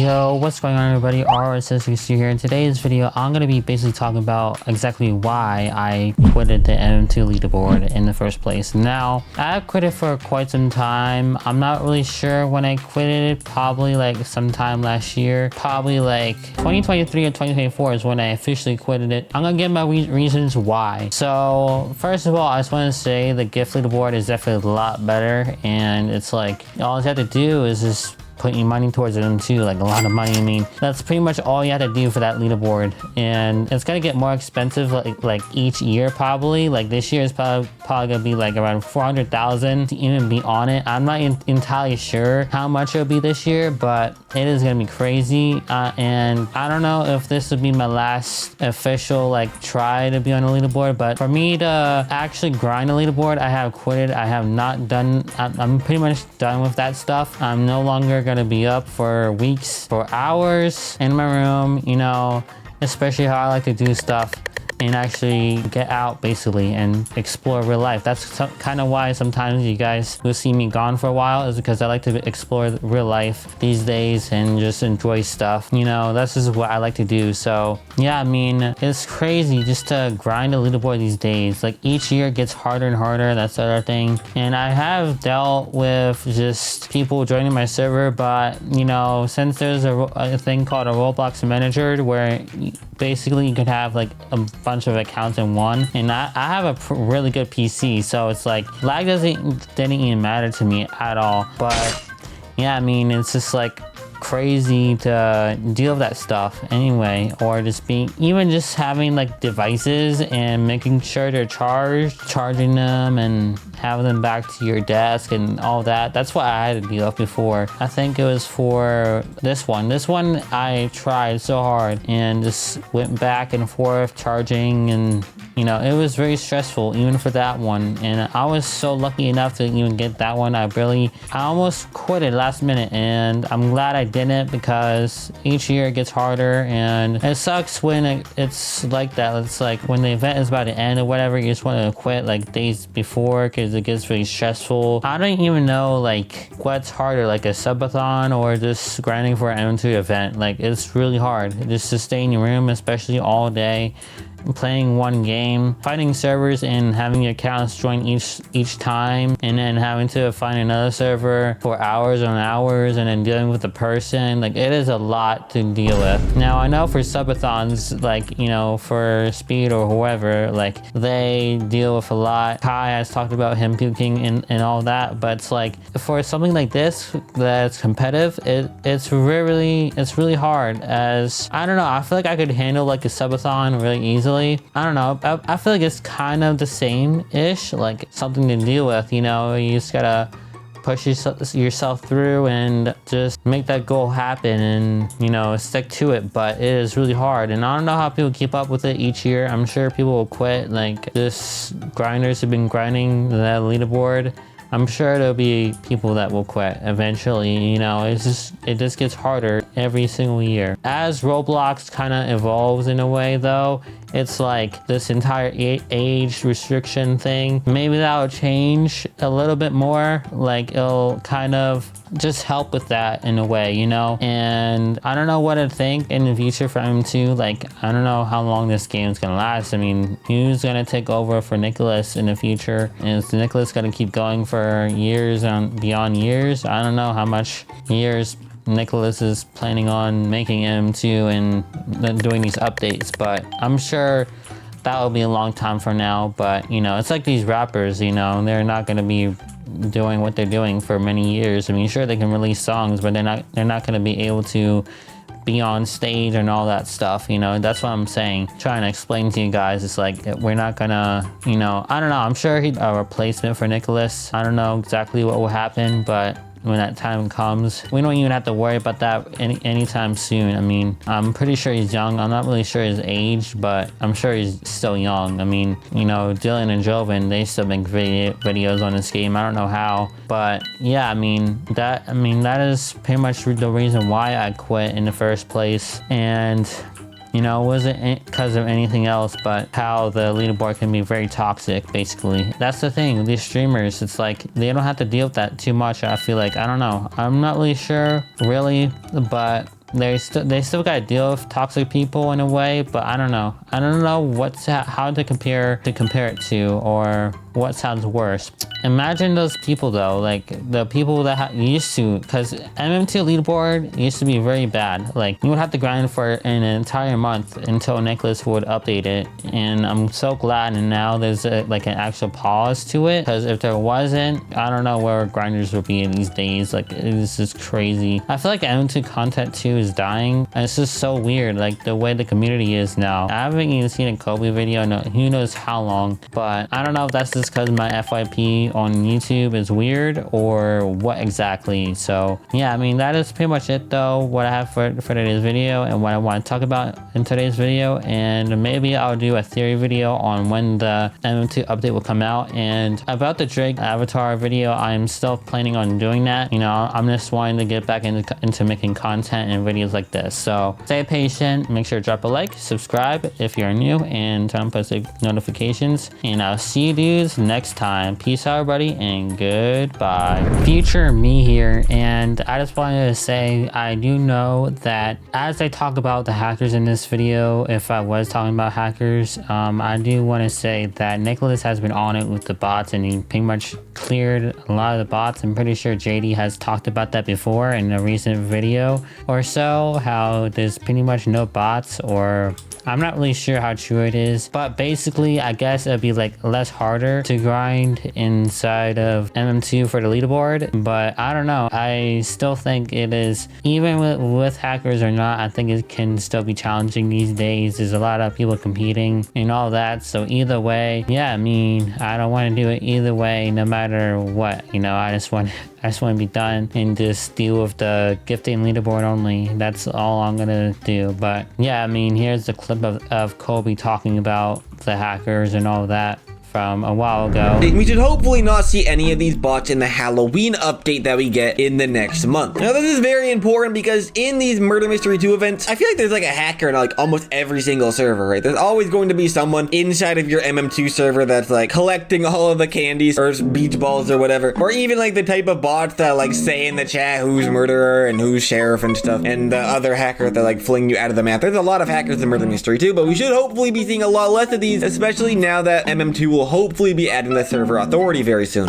Yo, what's going on everybody? RSS here. In today's video, I'm going to be basically talking about exactly why I quitted the MM2 leaderboard in the first place. Now, I've quitted for quite some time. I'm not really sure when I quitted it. Probably like sometime last year. Probably like 2023 or 2024 is when I officially quitted it. I'm going to give my reasons why. So, first of all, I just want to say the gift leaderboard is definitely a lot better. And it's like, all you have to do is just put your money towards them too, like a lot of money. I mean, that's pretty much all you have to do for that leaderboard, and it's gonna get more expensive like each year probably. Like this year is probably gonna be like around 400,000 to even be on it. I'm not entirely sure how much it'll be this year, but it is gonna be crazy. And I don't know if this would be my last official like try to be on a leaderboard, but for me to actually grind a leaderboard, I have quitted. I have not done. I'm pretty much done with that stuff. I'm no longer gonna be up for weeks, for hours in my room, you know, especially how I like to do stuff and actually get out basically and explore real life. That's kind of why sometimes you guys will see me gone for a while, is because I like to explore real life these days and just enjoy stuff. You know, that's just what I like to do. So yeah, I mean, it's crazy just to grind a leaderboard these days. Like each year it gets harder and harder. That's the other thing. And I have dealt with just people joining my server, but you know, since there's a thing called a Roblox manager where basically you could have like a bunch of accounts in one, and I have a really good PC, so it's like lag didn't even matter to me at all. But yeah, I mean, it's just like crazy to deal with that stuff anyway, or just even just having like devices and making sure they're charging them and having them back to your desk and all that. That's what I had to deal with before. I think it was for this one I tried so hard and just went back and forth charging, and you know, it was very stressful even for that one. And I was so lucky enough to even get that one. I almost quit it last minute, and I'm glad I didn't, because each year it gets harder and it sucks when it's like that. It's like when the event is about to end or whatever, you just want to quit like days before because it gets really stressful. I don't even know like what's harder, like a subathon or just grinding for an M2 event. Like it's really hard just to stay in your room, especially all day, playing one game, finding servers and having your accounts join each time, and then having to find another server for hours on hours, and then dealing with the person. Like it is a lot to deal with. Now I know for subathons, like, you know, for Speed or whoever, like they deal with a lot. Kai has talked about him puking and all that, but it's like for something like this that's competitive, it's really hard. As I don't know, I feel like I could handle like a subathon really easily. I don't know, I feel like it's kind of the same-ish, like something to deal with, you know. You just gotta push yourself through and just make that goal happen and, you know, stick to it. But it is really hard, and I don't know how people keep up with it each year. I'm sure people will quit, like just grinders have been grinding that leaderboard. I'm sure there'll be people that will quit eventually, you know. It just gets harder every single year. As Roblox kind of evolves in a way though, it's like this entire age restriction thing, maybe that'll change a little bit more. Like it'll kind of just help with that in a way, you know. And I don't know what to think in the future for M2. Like I don't know how long this game is gonna last. I mean, who's gonna take over for Nicholas in the future? Is Nicholas gonna keep going for years and beyond years? I don't know how much years Nicholas is planning on making M2 and doing these updates, but I'm sure that will be a long time from now. But you know, it's like these rappers, you know, they're not going to be doing what they're doing for many years. I mean, sure, they can release songs, but they're not going to be able to be on stage and all that stuff, you know. That's what I'm saying, trying to explain to you guys. It's like we're not gonna, you know, I don't know, I'm sure he's a replacement for Nicholas. I don't know exactly what will happen, but when that time comes, we don't even have to worry about that anytime soon. I mean, I'm pretty sure he's young. I'm not really sure his age, but I'm sure he's still young. I mean, you know, Dylan and Joven, they still make videos on this game. I don't know how, but yeah, I mean that is pretty much the reason why I quit in the first place. And you know, it wasn't because of anything else, but how the leaderboard can be very toxic, basically. That's the thing, these streamers, it's like, they don't have to deal with that too much, I feel like. I don't know. I'm not really sure, really, but they still got to deal with toxic people in a way, but I don't know. I don't know how to compare it to, or what sounds worse. Imagine those people though, like the people that used to, because MM2 Leaderboard used to be very bad. Like you would have to grind for an entire month until Nicholas would update it, and I'm so glad and now there's like an actual pause to it, because if there wasn't, I don't know where grinders would be in these days. Like it's just crazy. I feel like MM2 content too is dying, and it's just so weird, like the way the community is now. I haven't even seen a Kobe video in who knows how long, but I don't know if that's just because my FYP on YouTube is weird or what exactly. So yeah, I mean, that is pretty much it though, what I have for today's video and what I want to talk about in today's video. And maybe I'll do a theory video on when the MM2 update will come out. And about the Drake avatar video, I'm still planning on doing that. You know, I'm just wanting to get back into making content and videos like this. So stay patient, make sure to drop a like, subscribe if you're new, and turn on post notifications. And I'll see you dudes next time. Peace out everybody, and goodbye. Future me here, and I just wanted to say, I do know that as I talk about the hackers in this video, if I was talking about hackers, I do want to say that Nicholas has been on it with the bots, and he pretty much cleared a lot of the bots. I'm pretty sure JD has talked about that before in a recent video or so, how there's pretty much no bots, or I'm not really sure how true it is, but basically I guess it'd be like less harder to grind inside of MM2 for the leaderboard. But I don't know, I still think it is, even with hackers or not, I think it can still be challenging these days. There's a lot of people competing and all that, so either way, yeah, I mean, I don't want to do it either way, no matter what, you know. I just want to be done and just deal with the gifting leaderboard only. That's all I'm gonna do. But yeah, I mean, here's the clip of Kobe talking about the hackers and all that from a while ago. We should hopefully not see any of these bots in the Halloween update that we get in the next month. Now, this is very important because in these Murder Mystery 2 events, I feel like there's like a hacker in like almost every single server, right? There's always going to be someone inside of your MM2 server that's like collecting all of the candies or beach balls or whatever, or even like the type of bots that like say in the chat who's murderer and who's sheriff and stuff, and the other hacker that like fling you out of the map. There's a lot of hackers in Murder Mystery 2, but we should hopefully be seeing a lot less of these, especially now that MM2 will hopefully be adding the server authority very soon.